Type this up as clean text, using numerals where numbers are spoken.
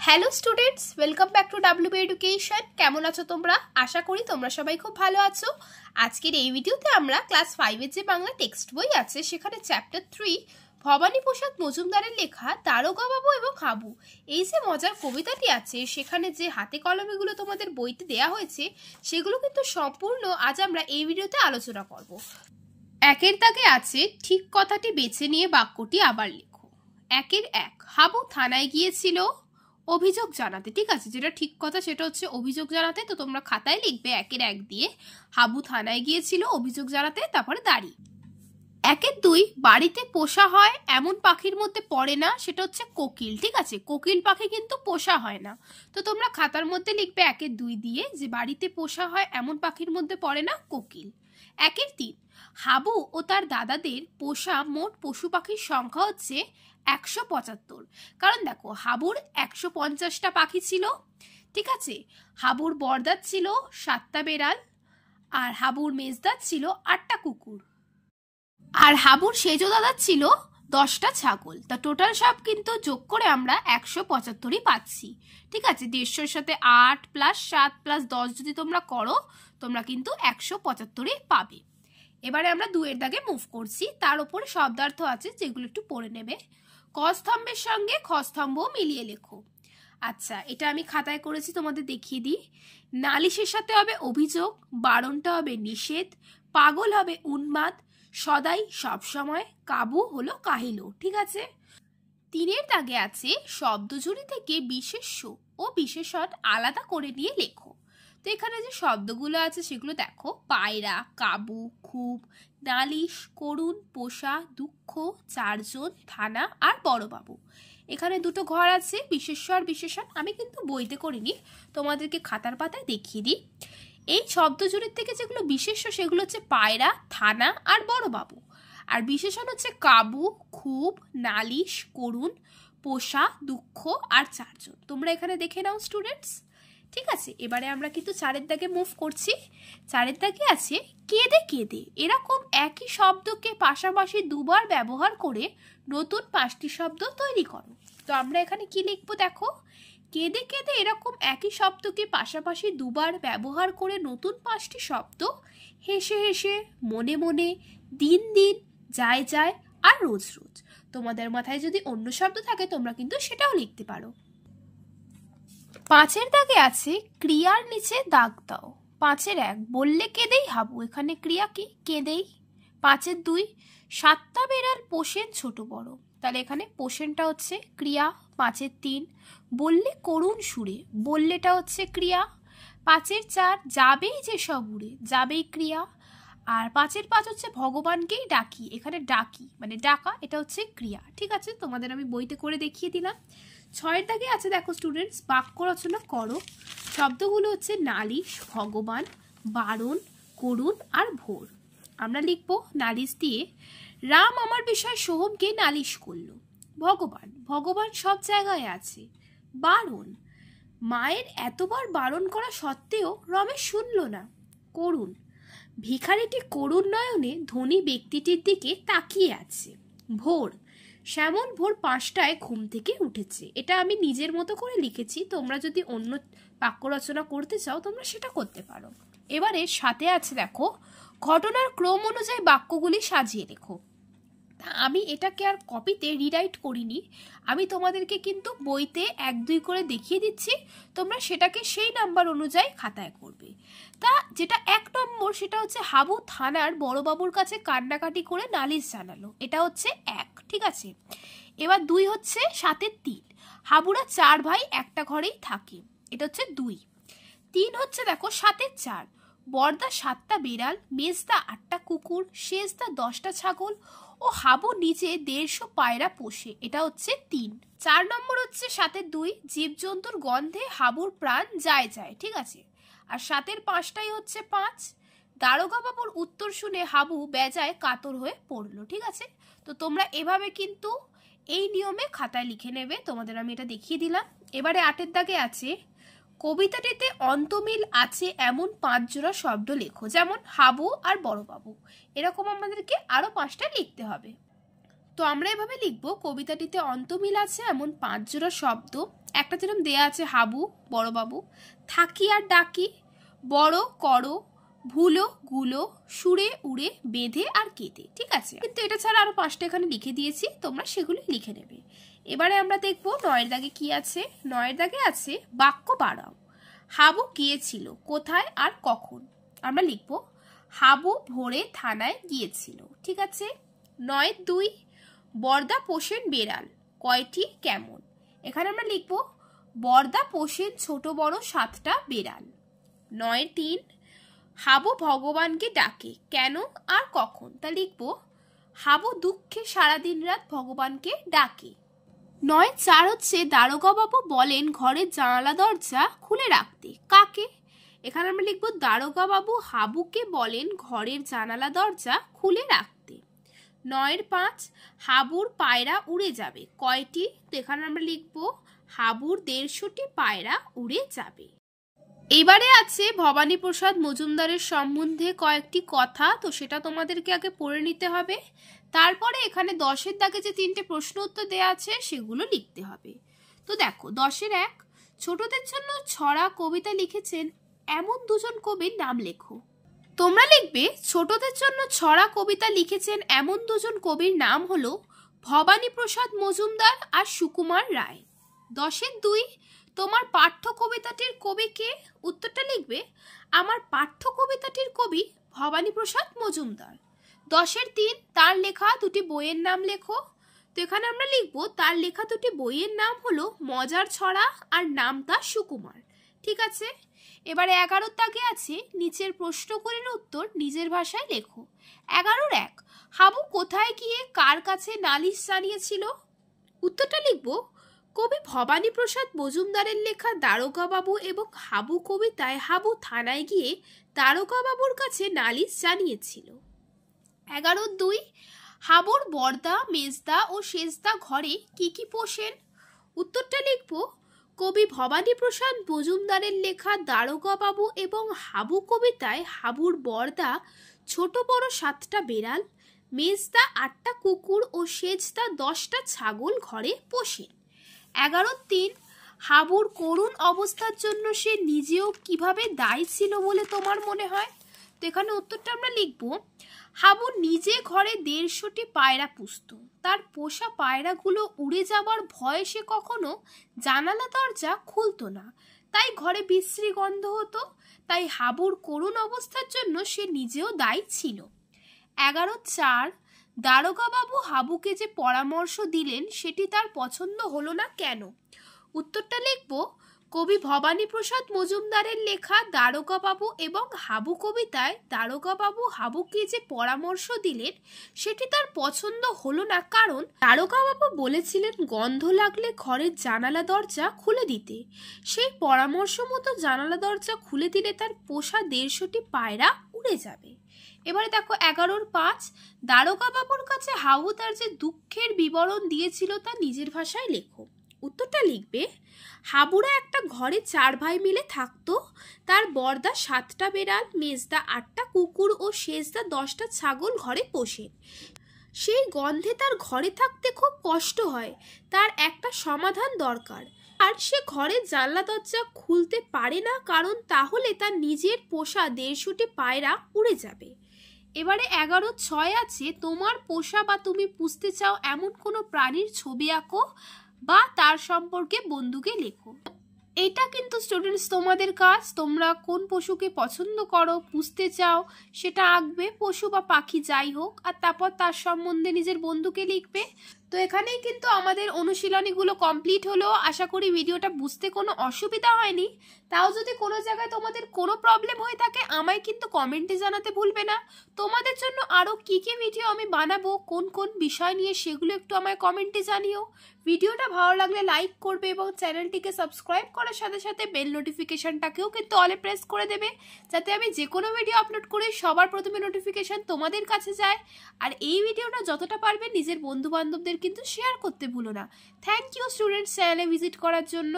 Hello students, welcome back to WB education. কেমন আছো তোমরা? আশা করি তোমরা সবাই খুব ভালো আছো। আজকের এই ভিডিওতে আমরা ক্লাস 5-এর যে বাংলা টেক্সট বই আছে সেখানে চ্যাপ্টার 3 ভবানী প্রসাদ মজুমদারের লেখা দারোগা বাবু এবং হাবু এই যে মজার কবিতাটি আছে সেখানে যে হাতে কলমেগুলো তোমাদের বইতে দেয়া হয়েছে সেগুলো কিন্তু সম্পূর্ণ আজ আমরা এই ভিডিওতে আলোচনা করব। একের দাগে আছে ঠিক কথাটি বেছে নিয়ে বাক্যটি আবার লেখো। একের এক, হাবু থানায় গিয়েছিল অভিযোগ জানাতে। ঠিক আছে, যেটা ঠিক কথা সেটা হচ্ছে অভিযোগ জানাতে। তো তোমরা খাতায় লিখবে একের এক দিয়ে হাবু থানায় গিয়েছিল অভিযোগ জানাতে, তারপরে দাঁড়ি। একের দুই, বাড়িতে পোষা হয় এমন পাখির মধ্যে পড়ে না, সেটা হচ্ছে কোকিল। ঠিক আছে, কোকিল পাখি কিন্তু পোষা হয় না। তো তোমরা খাতার মধ্যে লিখবে একের দুই দিয়ে যে বাড়িতে পোষা হয় এমন পাখির মধ্যে পড়ে না কোকিল। একের তিন, হাবু ও তার দাদাদের পোষা মোট পশু পাখির সংখ্যা হচ্ছে 175। কারণ দেখো হাবুর 150টা পাখি ছিল। ঠিক আছে, হাবুর বড়দার ছিল 7টা বেড়াল, আর হাবুর মেজদার ছিল 8টা কুকুর, আর হাবুর সেজো দাদার ছিল 10টা ছাগল। তা টোটাল সব কিন্তু যোগ করে আমরা 175ই পাচ্ছি। ঠিক আছে, 150-এর সাথে 8 + 7 + 10 যদি তোমরা করো তোমরা কিন্তু 175ই পাবে। এবারে আমরা 2-এর দাগে মুভ করছি। তার উপরে শব্দার্থ আছে যেগুলো একটু পড়ে নেবে। ক স্তম্ভের সঙ্গে খ স্তম্ভও মিলিয়ে লেখো। আচ্ছা, এটা আমি খাতায় করেছি, তোমাদের দেখিয়ে দিই। নালিশের সাথে হবে অভিযোগ, বারণটা হবে নিষেধ, পাগল হবে উন্মাদ, সদাই সবসময়, কাবু হলো কাহিল। ঠিক আছে। 3-এর দাগে আছে শব্দঝুড়ি থেকে বিশেষ্য ও বিশেষণ আলাদা করে নিয়ে লেখো। তো এখানে যে শব্দগুলো আছে সেগুলো দেখো: পায়রা, কাবু, খুব, নালিশ, করুণ, পোষা, দুঃখ, চারজন, থানা আর বড়বাবু। এখানে দুটো ঘর আছে, বিশেষ্য আর বিশেষণ। আমি কিন্তু বইতে করিনি, তোমাদেরকে খাতার পাতায় দেখিয়ে দিই। এই শব্দজুড়ির থেকে যেগুলো বিশেষ্য সেগুলো হচ্ছে পায়রা, থানা আর বড়বাবু, আর বিশেষণ হচ্ছে কাবু, খুব, নালিশ, করুণ, পোষা, দুঃখ আর চারজন। তোমরা এখানে দেখে নাও স্টুডেন্টস। ঠিক আছে, এবারে আমরা কিন্তু 4-এর দাগে মুভ করছি। 4-এর দাগে আছে কেঁদে কেঁদে। এরকম একই শব্দকে পাশাপাশি দুবার ব্যবহার করে নতুন 5টি শব্দ তৈরি করো। তো আমরা এখানে কি লিখবো দেখো: কেঁদে কেঁদে এরকম একই শব্দকে পাশাপাশি দুবার ব্যবহার করে নতুন 5টি শব্দ: হেসে হেসে, মনে মনে, দিন দিন, যায় যায় আর রোজ রোজ। তোমাদের মাথায় যদি অন্য শব্দ থাকে তোমরা কিন্তু সেটাও লিখতে পারো। 5-এর দাগে আছে ক্রিয়ার নিচে দাগ দাও। 5-এর 1, বললে কেঁদেই হাবু। এখানে ক্রিয়া কি? কেঁদেই। 5-এর 2, 7টা বেড়াল পোষেন ছোট বড়। তাহলে এখানে পোষেনটা হচ্ছে ক্রিয়া। 5-এর 3, বললে করুণ সুরে। বললেটা হচ্ছে ক্রিয়া। 5-এর 4, যাবেই যে সব উড়ে। যাবেই ক্রিয়া। আর 5-এর 5 হচ্ছে ভগবানকেই ডাকি। এখানে ডাকি মানে ডাকা, এটা হচ্ছে ক্রিয়া। ঠিক আছে, তোমাদের আমি বইতে করে দেখিয়ে দিলাম। 6-এর দাগে আছে দেখো স্টুডেন্টস, বাক্য রচনা করো। শব্দগুলো হচ্ছে নালিশ, ভগবান, বারণ, করুণ আর ভোর। আমরা লিখব নালিশ দিয়ে: রাম আমার বিষয় সোহমকে নালিশ করল। ভগবান, ভগবান সব জায়গায় আছে। বারণ, মায়ের এতবার বারণ করা সত্ত্বেও রমেশ শুনল না। করুণ, ভিখারিটি করুণ নয়নে ধনী ব্যক্তিটির দিকে তাকিয়ে আছে। ভোর, শ্যামল ভোর 5টায় ঘুম থেকে উঠেছে। এটা আমি নিজের মতো করে লিখেছি, তোমরা যদি অন্য বাক্য রচনা করতে চাও তোমরা সেটা করতে পারো। এবারে সাথে আছে দেখো ঘটনার ক্রম অনুযায়ী বাক্যগুলি সাজিয়ে লেখো। আমি এটাকে আর কপিতে রিরাইট করিনি, আমি তোমাদেরকে কিন্তু বইতে 1-2 করে দেখিয়ে দিচ্ছি, তোমরা সেটাকে সেই নাম্বার অনুযায়ী খাতায় করবে। তা যেটা 1 নম্বর সেটা হচ্ছে হাবু থানার বড়বাবুর কাছে কান্নাকাটি করে নালিশ জানালো। এটা হচ্ছে 1। ঠিক আছে, এবার 2 হচ্ছে 7-এর 3, হাবুরা 4 ভাই একটা ঘরেই থাকে। এটা হচ্ছে 2। 3 হচ্ছে দেখো 7-এর 4, বড়দা 7টা বেড়াল, মেজদা 8টা কুকুর, শেষদা 10টা ছাগল ও হাবু নিচে 150 পায়রা পোষে। এটা হচ্ছে 3। 4 নম্বর হচ্ছে 7-এর 2, জীবজন্তুর গন্ধে হাবুর প্রাণ যায় যায়। ঠিক আছে, আর 7-এর 5টাই হচ্ছে 5, দারোগা বাবুর উত্তর শুনে হাবু বেজায় কাতর হয়ে পড়লো। ঠিক আছে, তো তোমরা এভাবে কিন্তু এই নিয়মে খাতায় লিখে নেবে। তোমাদের আমি এটা দেখিয়ে দিলাম। এবারে 8-এর দাগে আছে কবিতাটিতে অন্তমিল আছে এমন 5 জোড়া শব্দ লেখো, যেমন হাবু আর বড়বাবু। এরকম আমাদেরকে আরো 5টা লিখতে হবে। তো আমরা এভাবে লিখবো, কবিতাটিতে অন্তমিল আছে এমন 5 জোড়া শব্দ। একটা যেরকম দেয়া আছে হাবু বড়বাবু, থাকি আর ডাকি, বড় করো, ভুলো গুলো, সুরে উড়ে, বেঁধে আর কেটে। ঠিক আছে, কিন্তু এটা ছাড়া আরো 5টা এখানে লিখে দিয়েছি, তোমরা সেগুলো লিখে নেবে। এবারে আমরা দেখবো 9 দাগে কি আছে। 9 দাগে আছে বাক্য বাড়াও। হাবু গিয়েছিল কোথায় আর কখন। আমরা লিখবো হাবু ভোরে থানায় গিয়েছিল। ঠিক আছে। 9-2 বর্দা পোষেন বেড়াল, কয়টি কেমন। এখানে আমরা লিখবো বর্দা পোষেন ছোট বড় 7টা বেড়াল। 9-3 হাবু ভগবানকে ডাকে, কেন আর কখন। তা লিখবো হাবু দুঃখে সারাদিন রাত ভগবানকে ডাকে। 9-4 হচ্ছে দারোগা বাবু বলেন ঘরের জানালা দরজা খুলে রাখতে, কাকে। এখানে আমরা লিখবো দারোগা বাবু হাবুকে বলেন ঘরের জানালা দরজা খুলে রাখতে। 9-5 হাবুর পায়রা উড়ে যাবে, কয়টি। তো এখানে আমরা লিখবো হাবুর 150টি পায়রা উড়ে যাবে। এবারে আছে ভবানী প্রসাদ মজুমদারের সম্বন্ধে কয়েকটি কথা, তো সেটা তোমাদেরকে আগে পড়ে নিতে হবে। তারপরে এখানে 10-এর দাগে যে 3টে প্রশ্ন উত্তর দেওয়া আছে সেগুলো লিখতে হবে। তো দেখো 10-1 ছোটদের জন্য ছড়া কবিতা লিখেছেন এমন 2জন কবির নাম লেখো। তোমরা লিখবে ছোটদের জন্য ছড়া কবিতা লিখেছেন এমন 2জন কবির নাম হলো ভবানী প্রসাদ মজুমদার আর সুকুমার রায়। 10-2 তোমার পাঠ্য কবিতাটির কবি কে। উত্তরটা লিখবে আমার পাঠ্য কবিতাটির কবি ভবানী প্রসাদ মজুমদার। 10-3 তার লেখা 2টি বইয়ের নাম লেখো। তো এখানে আমরা লিখবো তার লেখা 2টি বইয়ের নাম হলো মজার ছড়া আর নামতা সুকুমার। ঠিক আছে। এবারে 11-র দাগে আছে নিচের প্রশ্নগুলির উত্তর নিজের ভাষায় লেখো। 11-1 হাবু কোথায় গিয়ে কার কাছে নালিশ জানিয়েছিল। উত্তরটা লিখবো কবি ভবানী প্রসাদ মজুমদারের লেখা দারোগা বাবু এবং হাবু কবিতায় হাবু থানায় গিয়ে দারোগা বাবুর কাছে নালিশ জানিয়েছিল। 11-2 হাবুর বর্দা মেজদা ও সেজদা ঘরে কি কি পোষেন। উত্তরটা লিখবো কবি ভবানী প্রসাদ মজুমদারের লেখা দারোগা বাবু এবং হাবু কবিতায় হাবুর বর্দা ছোট বড় 7টা বেড়াল, মেজদা 8টা কুকুর ও সেজদা 10টা ছাগল ঘরে পোষেন। 11-3 হাবুর করুণ অবস্থার জন্য সে নিজেও কিভাবে দায়ী ছিল বলে তোমার মনে হয়। তো এখানে উত্তরটা আমরা লিখবো হাবু নিজে ঘরে 150টি পায়রা পুষত। তার পোষা পায়রাগুলো উড়ে যাবার ভয়ে সে কখনো জানালা দরজা খুলতো না, তাই ঘরে বিশ্রী গন্ধ হতো। তাই হাবুর করুণ অবস্থার জন্য সে নিজেও দায়ী ছিল। 11-4 দারোগা বাবু হাবুকে যে পরামর্শ দিলেন সেটি তার পছন্দ হলো না, কেন। উত্তরটা লিখবো কবি ভবানী প্রসাদ মজুমদারের লেখা দারোগা বাবু এবং হাবু কবিতায় দারোগা বাবু হাবুকে যে পরামর্শ দিলেন সেটি তার পছন্দ হলো না, কারণ দারোগা বাবু বলেছিলেন গন্ধ লাগলে ঘরের জানালা দরজা খুলে দিতে। সেই পরামর্শ মতো জানালা দরজা খুলে দিলে তার পোষা 150টি পায়রা উড়ে যাবে। এবারে দেখো 11-5 দারোগা বাবুর কাছে হাবু তার যে দুঃখের বিবরণ দিয়েছিল তা নিজের ভাষায় লেখো। উত্তরটা লিখবে হাবুরা একটা ঘরে 4 ভাই মিলে থাকতো। তার বর্দা 7টা বেড়াল, মেজদা 8টা কুকুর ও সেজদা 10টা ছাগল ঘরে পোষে। সেই গন্ধে তার ঘরে থাকতে খুব কষ্ট হয়, তার একটা সমাধান দরকার। আর সে ঘরের জানলা দরজা খুলতে পারে না, কারণ তাহলে তার নিজের পোষা 150টি পায়রা উড়ে যাবে। এবারে 11-6 আছে তোমার পোষা বা তুমি পুষতে চাও এমন কোনো প্রাণীর ছবি আঁকো বা তার সম্পর্কে বন্ধুকে লেখো। এটা কিন্তু স্টুডেন্টস তোমাদের কাজ, তোমরা কোন পশুকে পছন্দ করো পুষতে চাও সেটা আঁকবে, পশু বা পাখি যাই হোক, আর তারপর তার সম্বন্ধে নিজের বন্ধুকে লিখবে। তো এখানেই কিন্তু আমাদের অনুশীলনীগুলো কমপ্লিট হলো। আশা করি ভিডিওটা বুঝতে কোনো অসুবিধা হয়নি। তাও যদি কোনো জায়গায় তোমাদের কোনো প্রবলেম হয়ে থাকে আমায় কিন্তু কমেন্টে জানাতে ভুলবে না। তোমাদের জন্য আরও কী কী ভিডিও আমি বানাবো, কোন কোন বিষয় নিয়ে, সেগুলো একটু আমায় কমেন্টে জানিও। ভিডিওটা ভালো লাগলে লাইক করবে এবং চ্যানেলটিকে সাবস্ক্রাইব করার সাথে সাথে বেল নোটিফিকেশনটাকেও কিন্তু অলে প্রেস করে দেবে, যাতে আমি যে কোনো ভিডিও আপলোড করি সবার প্রথমে নোটিফিকেশন তোমাদের কাছে যায়। আর এই ভিডিওটা যতটা পারবে নিজের বন্ধু বান্ধবদের কিন্তু শেয়ার করতে ভুলো না। থ্যাংক ইউ স্টুডেন্টস চ্যানেলে ভিজিট করার জন্য।